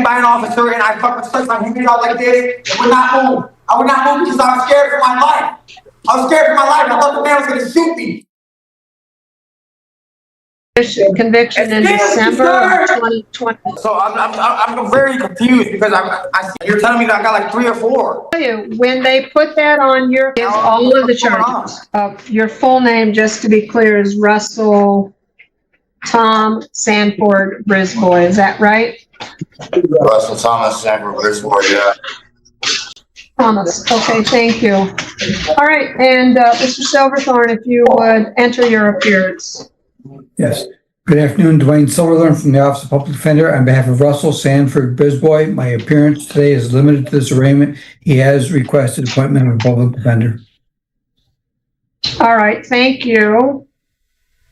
by an officer and I fucking stuck my hand out like this and would not move. I would not move because I was scared for my life. I was scared for my life. I thought the man was going to shoot me. Conviction in December of 2020. So I'm very confused because you're telling me that I got like 3 or 4. When they put that on your, all of the charges. Your full name, just to be clear, is Russell Tom Sanford Brisbois. Is that right? Russell Thomas Sanford Brisbois, yeah. Thomas. Okay, thank you. All right, and Mr. Silverthorne, if you would enter your appearance. Yes. Good afternoon, Dwayne Silverthorne from the Office of Public Defender. On behalf of Russell Sanford Brisbois, my appearance today is limited to this arraignment. He has requested appointment of a public defender. All right, thank you.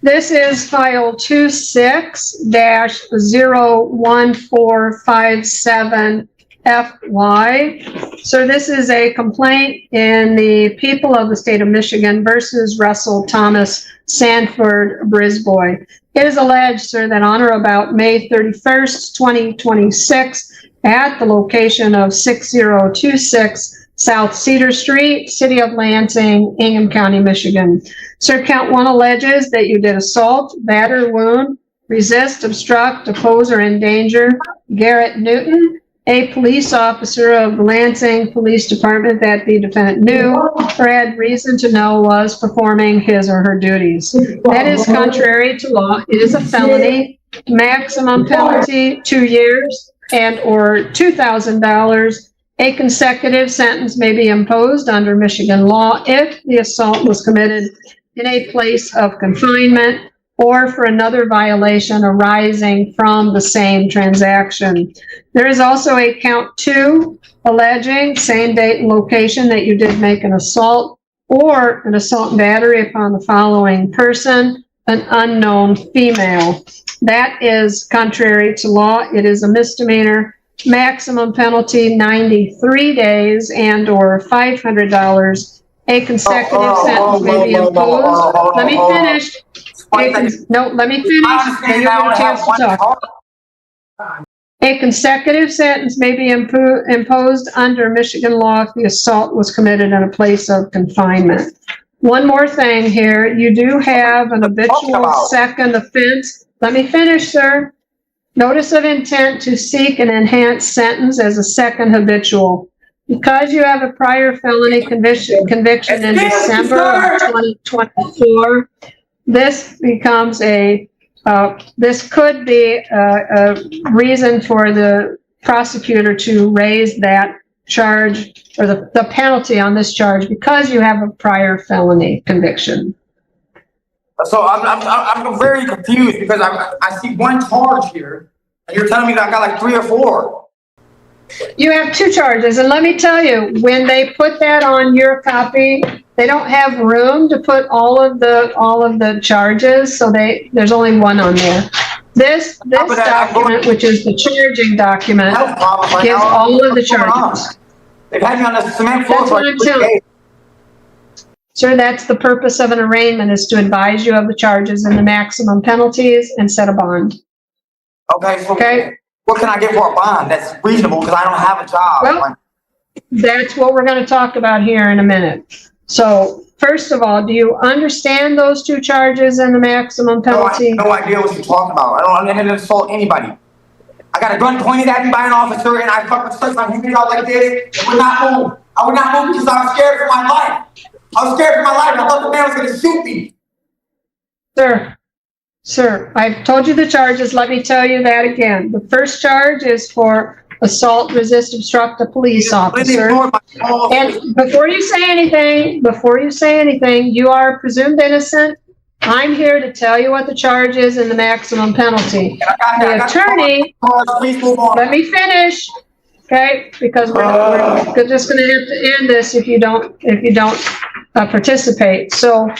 This is file 26-01457FY. So this is a complaint in the People of the State of Michigan versus Russell Thomas Sanford Brisbois. It is alleged, sir, that on or about May 31st, 2026, at the location of 6026 South Cedar Street, City of Lansing, Ingham County, Michigan. Sir, count 1 alleges that you did assault, batter, wound, resist, obstruct, oppose, or endanger Garrett Newton, a police officer of the Lansing Police Department that the defendant knew or had reason to know was performing his or her duties. That is contrary to law. It is a felony. Maximum penalty 2 years and or $2,000. A consecutive sentence may be imposed under Michigan law if the assault was committed in a place of confinement or for another violation arising from the same transaction. There is also a count 2 alleging same date and location that you did make an assault or an assault and battery upon the following person, an unknown female. That is contrary to law. It is a misdemeanor. Maximum penalty 93 days and or $500. A consecutive sentence may be imposed. Let me finish. No, let me finish. Then you'll get a chance to talk. A consecutive sentence may be imposed under Michigan law if the assault was committed in a place of confinement. One more thing here. You do have an habitual second offense. Let me finish, sir. Notice of intent to seek an enhanced sentence as a second habitual. Because you have a prior felony conviction in December of 2024, this becomes this could be a reason for the prosecutor to raise that charge or the penalty on this charge because you have a prior felony conviction. So I'm very confused because I see 1 charge here and you're telling me that I got like 3 or 4. You have 2 charges, and let me tell you, when they put that on your copy, they don't have room to put all of the charges, so there's only 1 on there. This document, which is the charging document, gives all of the charges. They've had me on the cement floor for like 3 days. Sir, that's the purpose of an arraignment, is to advise you of the charges and the maximum penalties and set a bond. Okay, so okay. What can I get for a bond that's reasonable because I don't have a job? Well, that's what we're going to talk about here in a minute. So, first of all, do you understand those 2 charges and the maximum penalty? No, I have no idea what you're talking about. I didn't assault anybody. I got a gun pointed at me by an officer and I fucking stuck my hand out like this and would not move. I would not move because I was scared for my life. I was scared for my life. I thought the man was going to shoot me. Sir, I've told you the charges. Let me tell you that again. The first charge is for assault, resist, obstruct a police officer. And before you say anything, you are presumed innocent. I'm here to tell you what the charge is and the maximum penalty. The attorney, let me finish, okay? Because we're just going to have to end this if you don't participate. So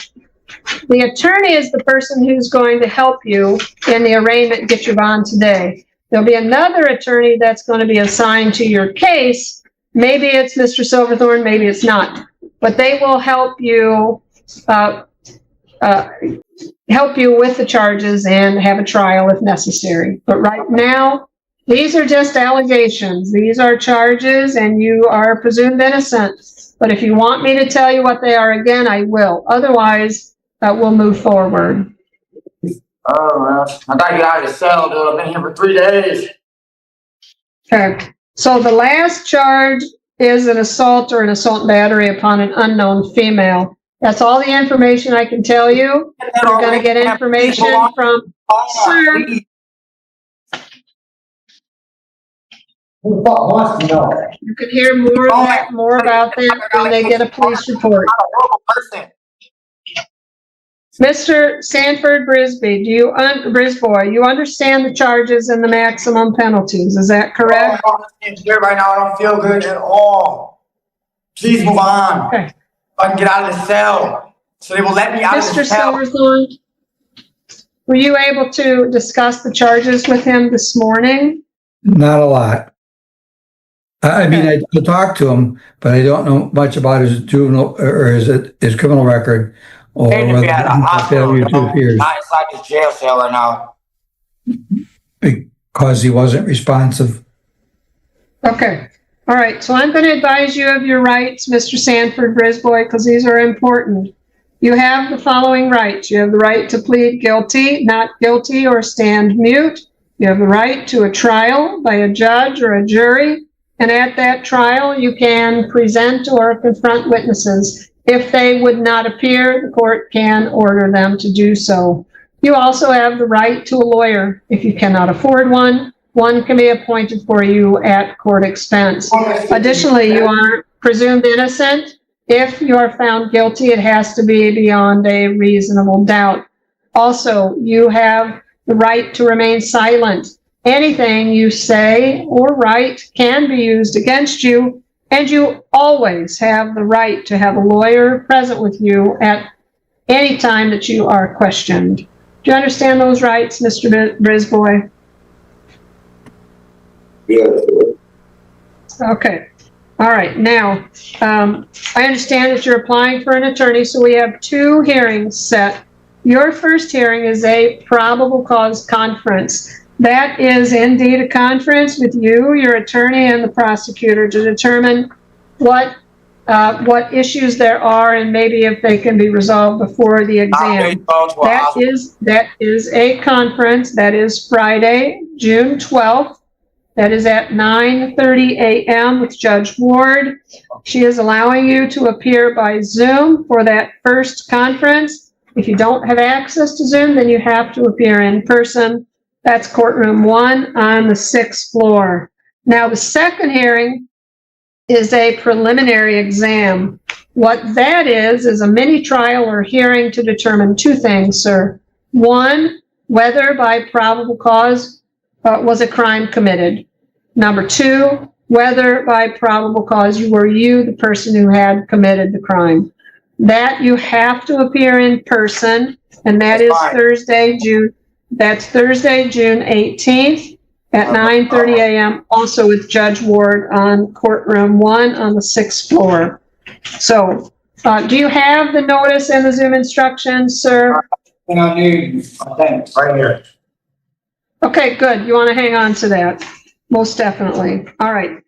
the attorney is the person who's going to help you in the arraignment, get your bond today. There'll be another attorney that's going to be assigned to your case. Maybe it's Mr. Silverthorne, maybe it's not. But they will help you with the charges and have a trial if necessary. But right now, These are just allegations. These are charges, and you are presumed innocent. But if you want me to tell you what they are again, I will. Otherwise, we'll move forward. Oh, man. I gotta get out of the cell, dude. I've been here for 3 days. Okay. So the last charge is an assault or an assault battery upon an unknown female. That's all the information I can tell you. You're going to get information from, sir. Who the fuck wants to know? You can hear more about that when they get a police report. I'm a horrible person. Mr. Sanford Brisby, Brisboy, you understand the charges and the maximum penalties, is that correct? Here right now, I don't feel good at all. Please move on. Okay. I can get out of the cell, so they will let me out of the Mr. cell. Silverthorne, were you able to discuss the charges with him this morning? Not a lot. I mean, I talked to him, but I don't know much about his juvenile or his criminal record. Or They whether at a hospital, failure to appear not inside this jail cell right now. because he wasn't responsive. Okay. All right. So I'm going to advise you of your rights, Mr. Sanford Brisboy, because these are important. You have the following rights. You have the right to plead guilty, not guilty, or stand mute. You have the right to a trial by a judge or a jury. And at that trial, you can present or confront witnesses. If they would not appear, the court can order them to do so. You also have the right to a lawyer. If you cannot afford one, one can be appointed for you at court expense. Additionally, you are presumed innocent. If you are found guilty, it has to be beyond a reasonable doubt. Also, you have the right to remain silent. Anything you say or write can be used against you, and you always have the right to have a lawyer present with you at any time that you are questioned. Do you understand those rights, Mr. Brisboy? Yeah. Okay. All right. Now, I understand that you're applying for an attorney, so we have 2 hearings set. Your first hearing is a probable cause conference. That is indeed a conference with you, your attorney, and the prosecutor to determine what issues there are and maybe if they can be resolved before the exam. That is a conference. That is Friday, June 12th. That is at 9:30 a.m. with Judge Ward. She is allowing you to appear by Zoom for that first conference. If you don't have access to Zoom, then you have to appear in person. That's courtroom 1 on the 6th floor. Now, the second hearing is a preliminary exam. What that is a mini trial or hearing to determine 2 things, sir. 1, whether by probable cause was a crime committed. Number 2, whether by probable cause you the person who had committed the crime. That you have to appear in person, and that is Thursday, June 18th at 9:30 a.m. also with Judge Ward on courtroom 1 on the 6th floor. So, do you have the notice and the Zoom instructions, sir? And I need, thanks, right here. Okay, good. You want to hang on to that? Most definitely. All right.